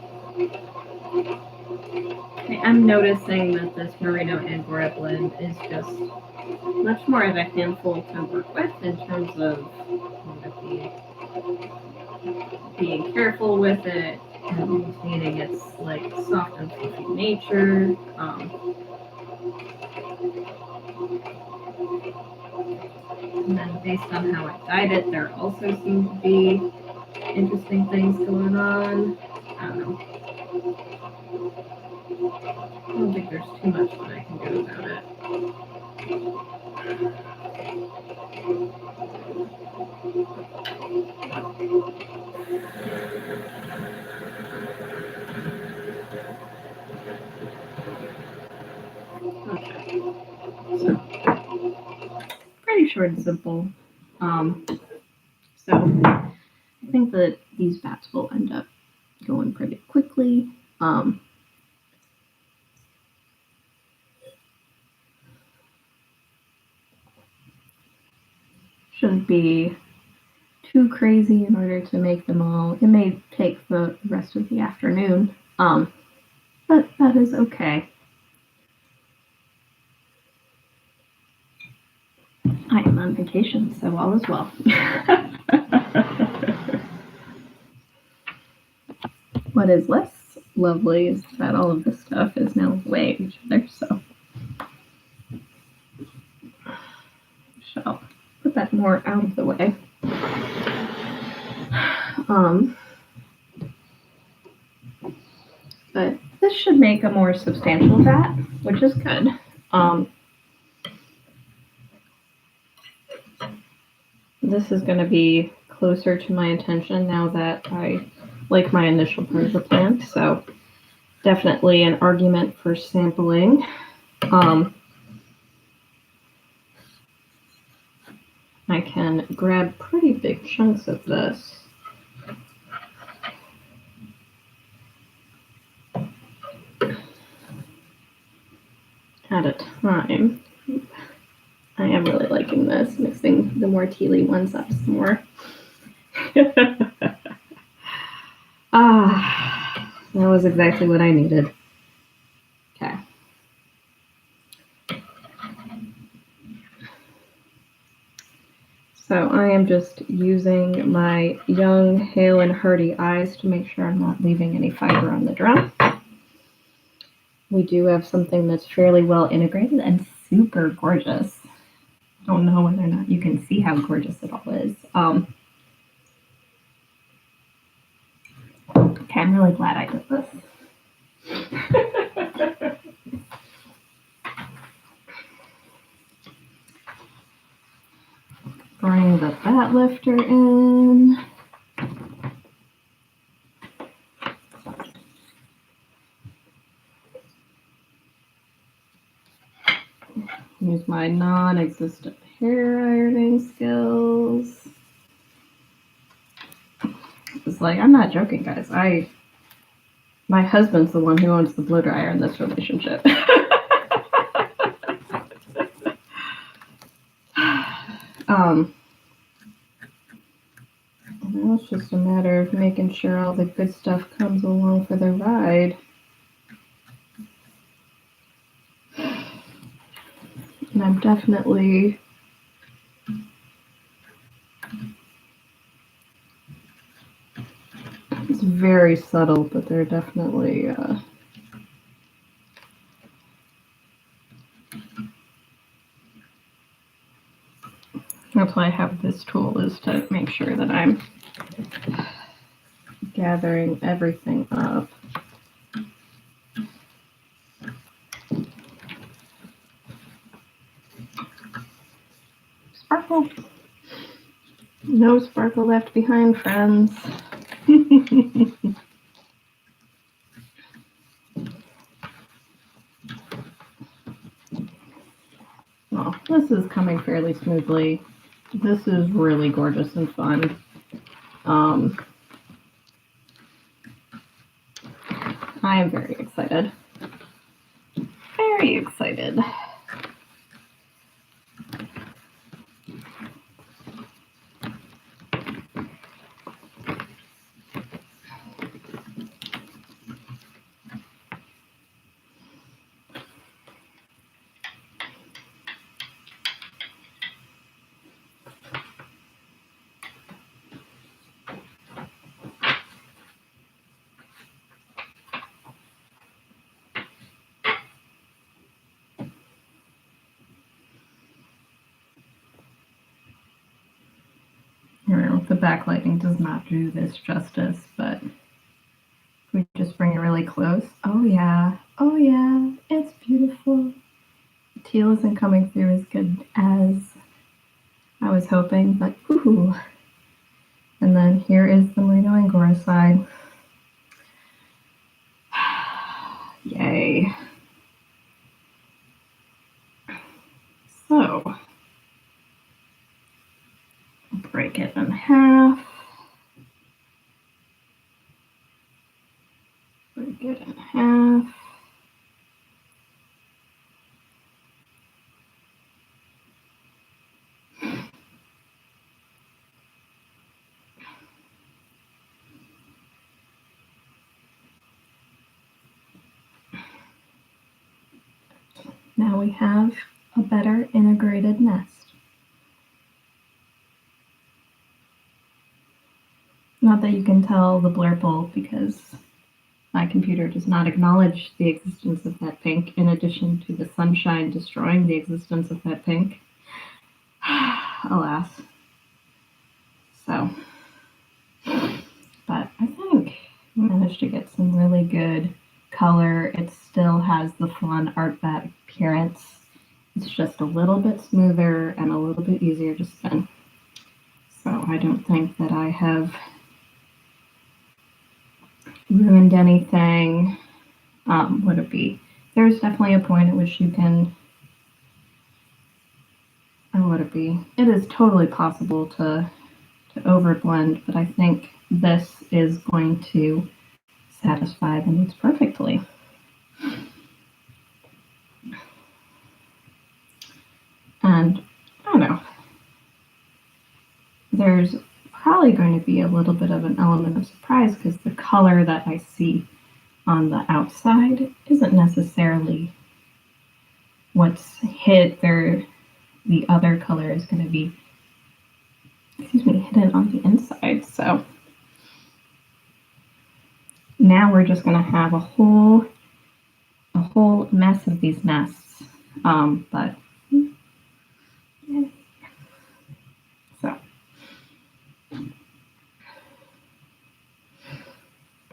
am noticing that this Merino Angora blend is just much more of a handful to work with in terms of being careful with it and maintaining its like soft and fluffy nature. And then based on how I dyed it, there also seem to be interesting things going on. I don't know. I don't think there's too much that I can do about it. Okay. So, pretty short and simple. So I think that these bats will end up going pretty quickly. Shouldn't be too crazy in order to make them all. It may take the rest of the afternoon, but that is okay. I am on vacation, so all is well. What is less lovely is that all of this stuff is now away from each other, so shall put that more out of the way. But this should make a more substantial vat, which is good. This is going to be closer to my intention now that I like my initial part of the plant, so definitely an argument for sampling. I can grab pretty big chunks of this. At a time. I am really liking this, mixing the more tealy ones up some more. That was exactly what I needed. Okay. So I am just using my young, hale, and hearty eyes to make sure I'm not leaving any fiber on the drum. We do have something that's fairly well integrated and super gorgeous. I don't know whether or not you can see how gorgeous it all is. Okay, I'm really glad I did this. Bring the bat lifter in. Use my non-existent hair ironing skills. It's like, I'm not joking, guys. My husband's the one who owns the blow dryer in this relationship. Now it's just a matter of making sure all the good stuff comes along for the ride. And I'm definitely it's very subtle, but they're definitely that's why I have this tool, is to make sure that I'm gathering everything up. Sparkle. No sparkle left behind, friends. Well, this is coming fairly smoothly. This is really gorgeous and fun. I am very excited. Very excited. the backlighting does not do this justice, but we just bring it really close. Oh yeah, it's beautiful. The teal isn't coming through as good as I was hoping, but woohoo. And then here is the Merino Angora side. Yay. So, break it in half. Break it in half. Now we have a better integrated nest. Not that you can tell the blurple because my computer does not acknowledge the existence of that pink, in addition to the sunshine destroying the existence of that pink. Alas. So, but I think we managed to get some really good color. It still has the fun art bat appearance. It's just a little bit smoother and a little bit easier to spin. So I don't think that I have ruined anything. Would it be? There's definitely a point at which you can, or would it be? It is totally possible to overblend, but I think this is going to satisfy the needs perfectly. And I don't know, there's probably going to be a little bit of an element of surprise because the color that I see on the outside isn't necessarily what's hid there. The other color is going to be, hidden on the inside. So now we're just going to have a whole mess of these nests. But yeah. So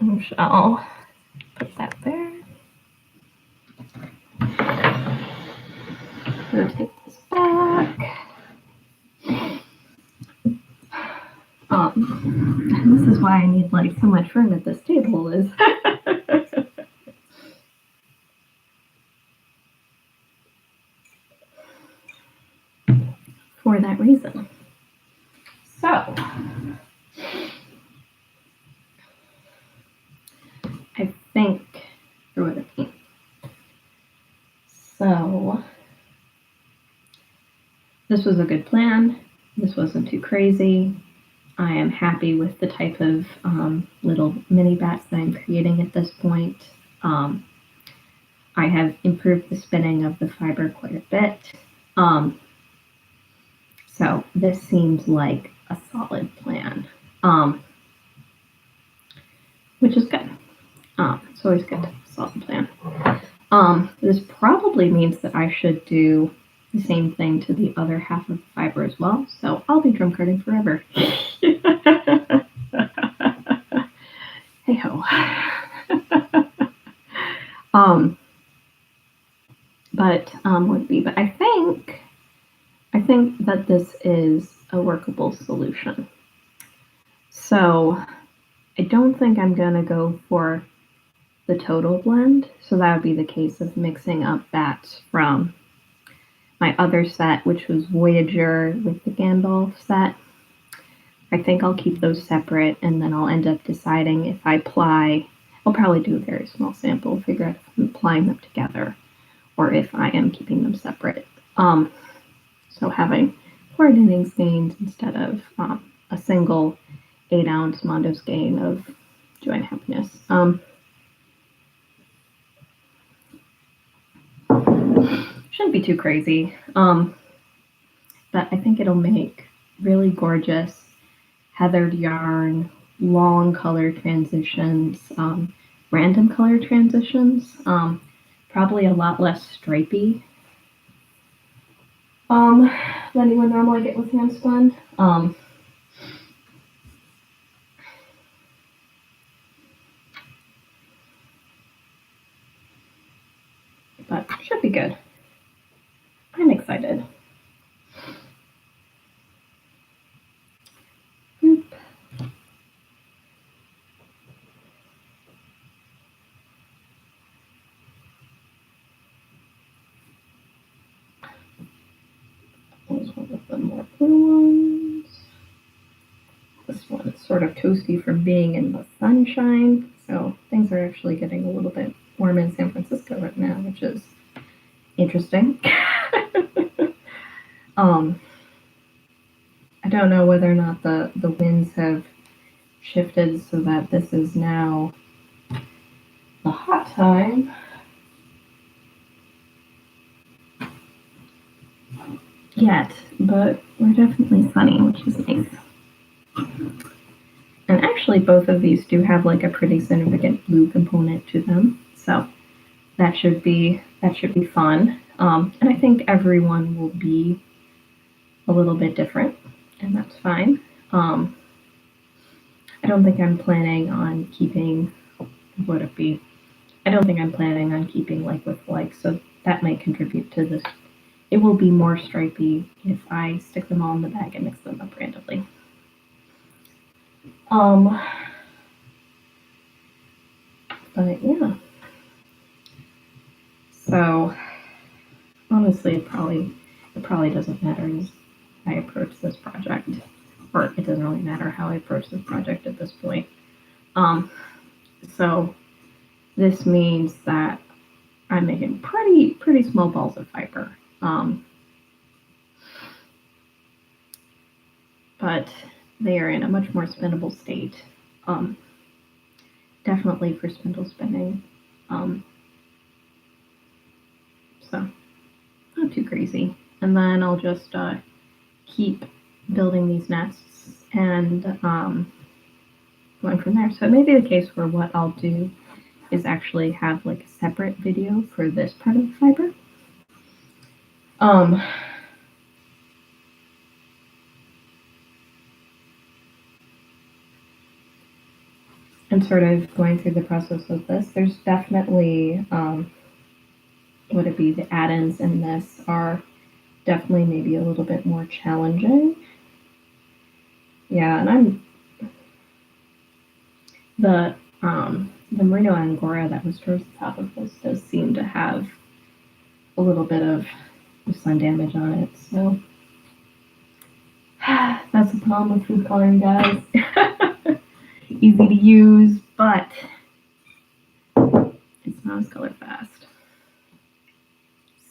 I shall put that there. Rotate this back. And this is why I need like so much room at this table is for that reason. So I think, or what I mean. So this was a good plan. This wasn't too crazy. I am happy with the type of little mini bats that I'm creating at this point. I have improved the spinning of the fiber quite a bit. So this seems like a solid plan, which is good. It's always good to have a solid plan. This probably means that I should do the same thing to the other half of the fiber as well. So I'll be drum carding forever. Hey ho. But I think that this is a workable solution. So I don't think I'm gonna go for the total blend. So that would be the case of mixing up bats from my other set, which was Voyager with the Gandalf set. I think I'll keep those separate, and then I'll end up deciding if I apply. I'll probably do a very small sample, figure out if I'm applying them together or if I am keeping them separate. So having 4 knitting skeins instead of a single 8-ounce Mondo skein of Joy and Happiness. Shouldn't be too crazy, but I think it'll make really gorgeous heathered yarn, long color transitions, random color transitions, probably a lot less stripey than you would normally get with hand spun. excited. Boop. Here's one of the more blue ones. This one is sort of toasty from being in the sunshine, so things are actually getting a little bit warm in San Francisco right now, which is interesting. I don't know whether or not the winds have shifted so that this is now the hot time. Yet, but we're definitely sunny, which is nice. And actually both of these do have like a pretty significant blue component to them, so that should be fun. And I think everyone will be a little bit different, and that's fine. I don't think I'm planning on keeping, what would it be? I don't think I'm planning on keeping like with like, so that might contribute to this. It will be more stripy if I stick them all in the bag and mix them up randomly. But yeah. So honestly, it probably doesn't matter as I approach this project, or it doesn't really matter how I approach this project at this point. So this means that I'm making pretty small balls of fiber. But they are in a much more spinnable state. Definitely for spindle spinning. So not too crazy. And then I'll just keep building these nests and going from there. So it may be the case where what I'll do is actually have like a separate video for this part of the fiber. And sort of going through the process of this, there's definitely, would it be the add-ins in this are definitely maybe a little bit more challenging. Yeah, and the Merino Angora that was towards the top of this does seem to have a little bit of sun damage on it, so that's the problem with food coloring, guys. Easy to use, but it's not as color fast.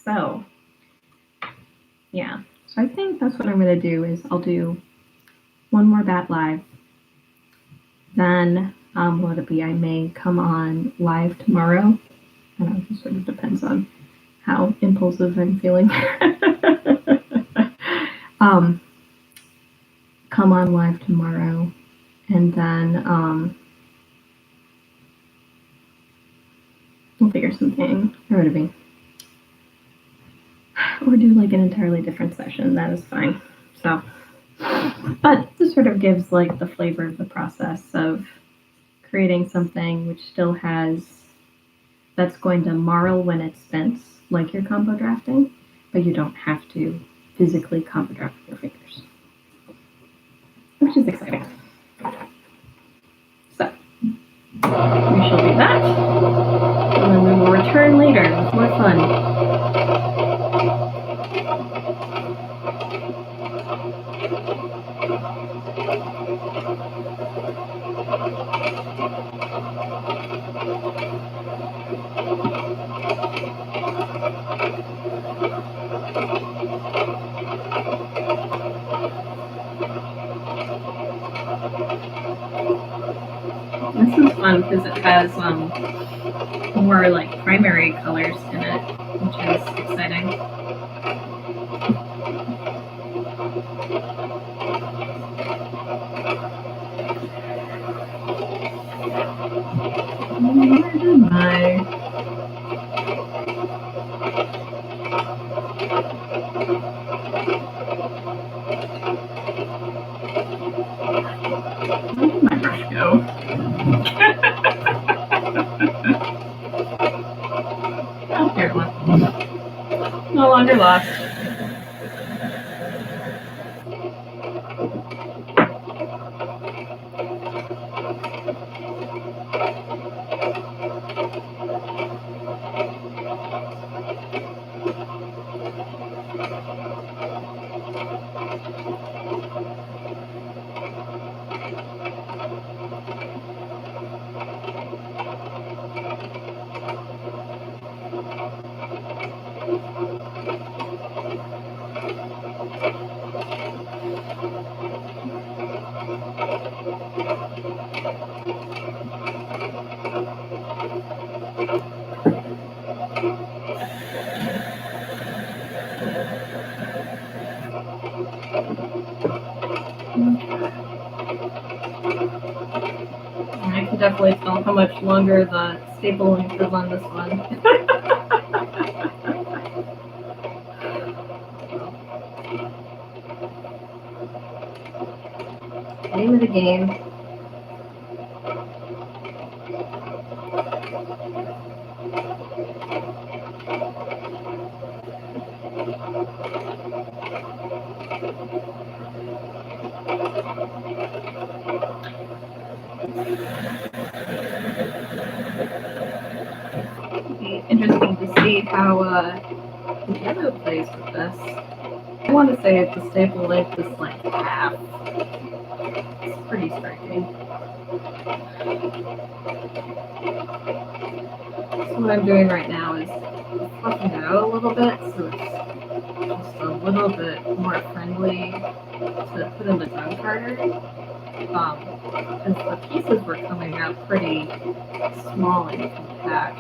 So yeah, so I think that's what I'm going to do is I'll do one more bat live. Then what would it be? I may come on live tomorrow. I don't know, it sort of depends on how impulsive I'm feeling. Come on live tomorrow, and then we'll figure something. Where would it be? Or do like an entirely different session. That is fine. So, but this sort of gives like the flavor of the process of creating something which still has, that's going to marl when it spins, like your combo drafting, but you don't have to physically combo draft with your fingers, which is exciting. So we shall do that, and then we will return later with more fun. This is fun because it has more like primary colors in it, which is exciting. Where am I? Where did my brush go? Oh, here it went. No longer lost. I can definitely tell how much longer the staple length is on this one. Name of the game. It'd be interesting to see how Nano plays with this. I want to say the staple length is like half. It's pretty striking. So what I'm doing right now is fluffing it out a little bit, so it's just a little bit more friendly to put in the drum carder. Because the pieces were coming out pretty small and compact.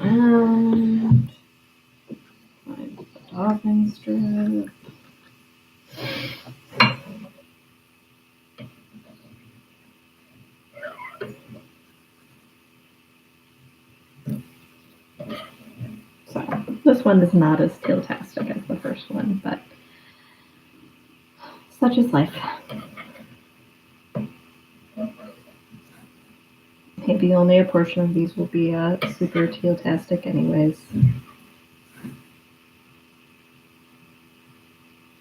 And find the dolphin strip. So this one is not as teal-tastic as the first one, but such is life. Maybe only a portion of these will be super teal-tastic anyways.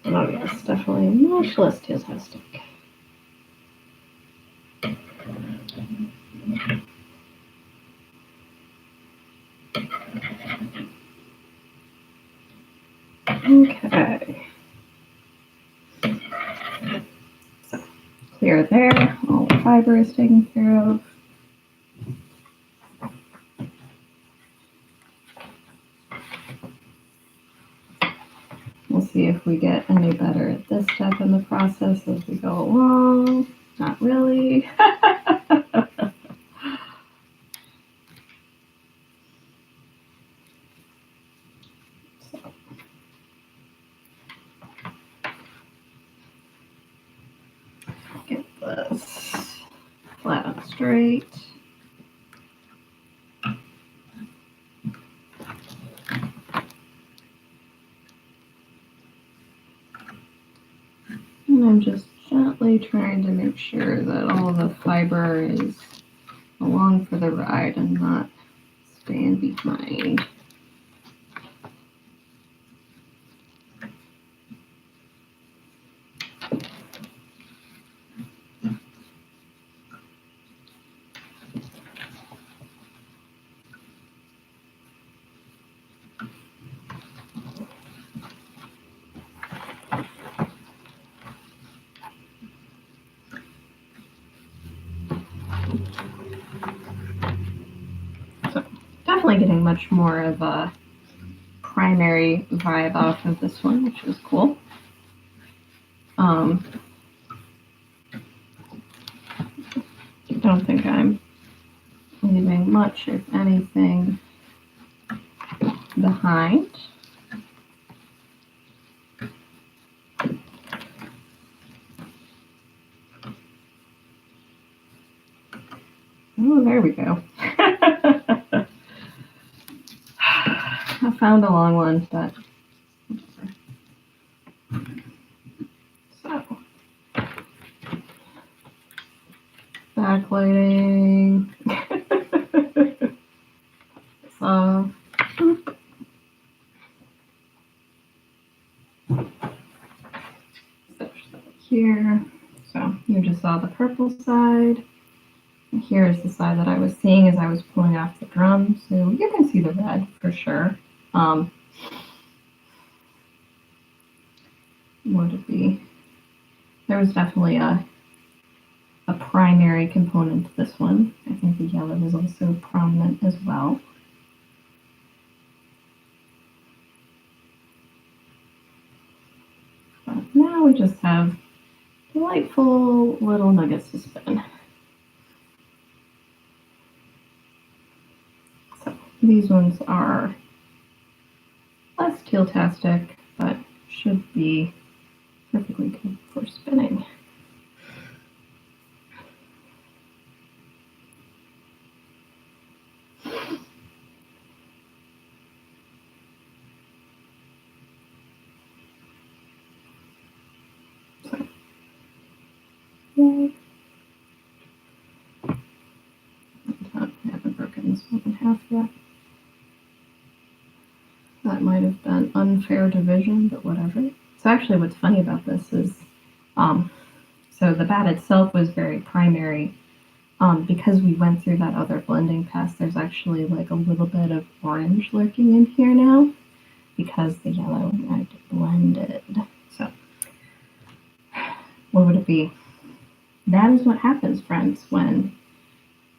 Oh yes, definitely much less teal-tastic. Okay. So, clear there. All the fiber is taken care of. We'll see if we get any better at this step in the process as we go along. Not really. Get this flat and straight. And I'm just gently trying to make sure that all the fiber is along for the ride and not staying behind. So definitely getting much more of a primary vibe off of this one, which is cool. I don't think I'm leaving much, if anything, behind. Oh, there we go. I found a long one, but so backlighting. So here, so you just saw the purple side. And here is the side that I was seeing as I was pulling off the drum. So you can see the red for sure. What would it be? There was definitely a primary component to this one. I think the yellow was also prominent as well. But now we just have delightful little nuggets to spin. So these ones are less teal-tastic, but should be perfectly good for spinning. Yay. I haven't broken this one in half yet. That might have been unfair division, but whatever. So actually what's funny about this is, so the bat itself was very primary. Because we went through that other blending pass, there's actually like a little bit of orange lurking in here now because the yellow and red blended. So what would it be? That is what happens, friends, when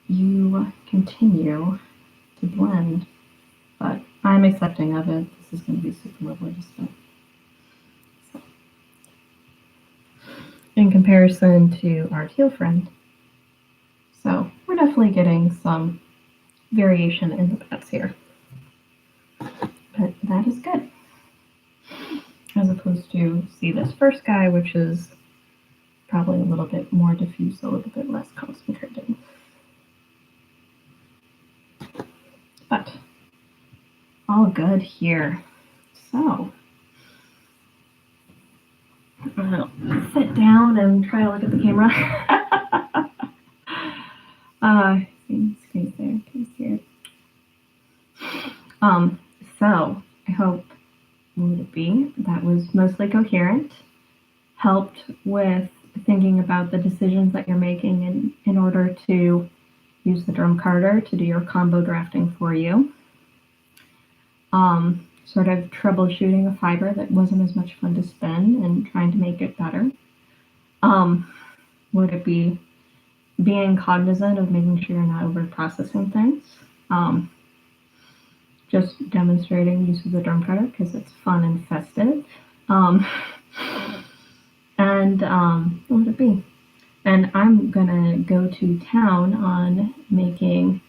you continue to blend. But I'm accepting of it. This is going to be super lovely to spin. So, in comparison to our teal friend. So we're definitely getting some variation in the bats here. But that is good. As opposed to, see this first guy, which is probably a little bit more diffuse, a little bit less concentrated. But all good here. So I'll sit down and try to look at the camera. Screen's there, can you see it? So I hope would be that was mostly coherent, helped with thinking about the decisions that you're making in order to use the drum carder to do your combo drafting for you. Sort of troubleshooting a fiber that wasn't as much fun to spin and trying to make it better. Would it be being cognizant of making sure you're not over processing things? Just demonstrating use of the drum carder because it's fun and festive. What would it be? And I'm gonna go to town on making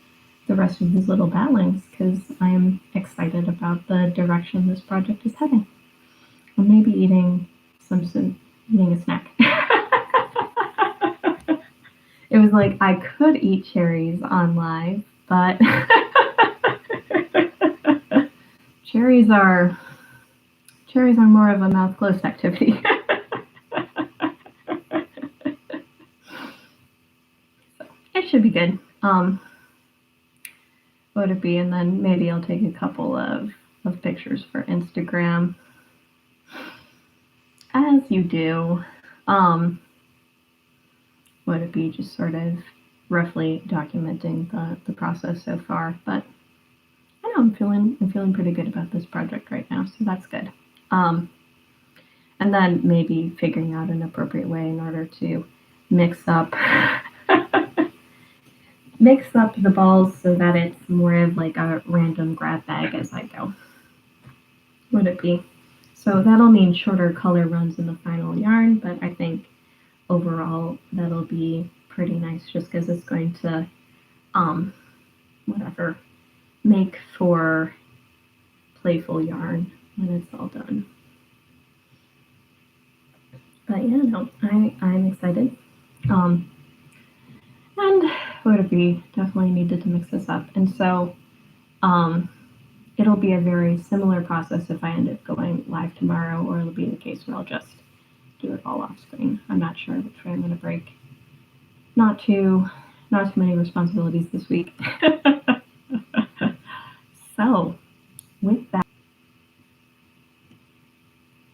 the rest of these little batlings because I'm excited about the direction this project is heading. I'm maybe eating eating a snack. It was like I could eat cherries on live, but cherries are more of a mouth closed activity. So it should be good. What would it be? And then maybe I'll take a couple of pictures for Instagram. As you do. Would it be just sort of roughly documenting the process so far? But I know I'm feeling pretty good about this project right now, so that's good. And then maybe figuring out an appropriate way in order to mix up the balls so that it's more of like a random grab bag as I go. Would it be? So that'll mean shorter color runs in the final yarn, but I think overall that'll be pretty nice just because it's going to make for playful yarn when it's all done. But yeah, no, I'm excited. And would be definitely needed to mix this up. And so it'll be a very similar process if I end up going live tomorrow, or it'll be the case where I'll just do it all off screen. I'm not sure which way I'm going to break. Not too many responsibilities this week. So with that.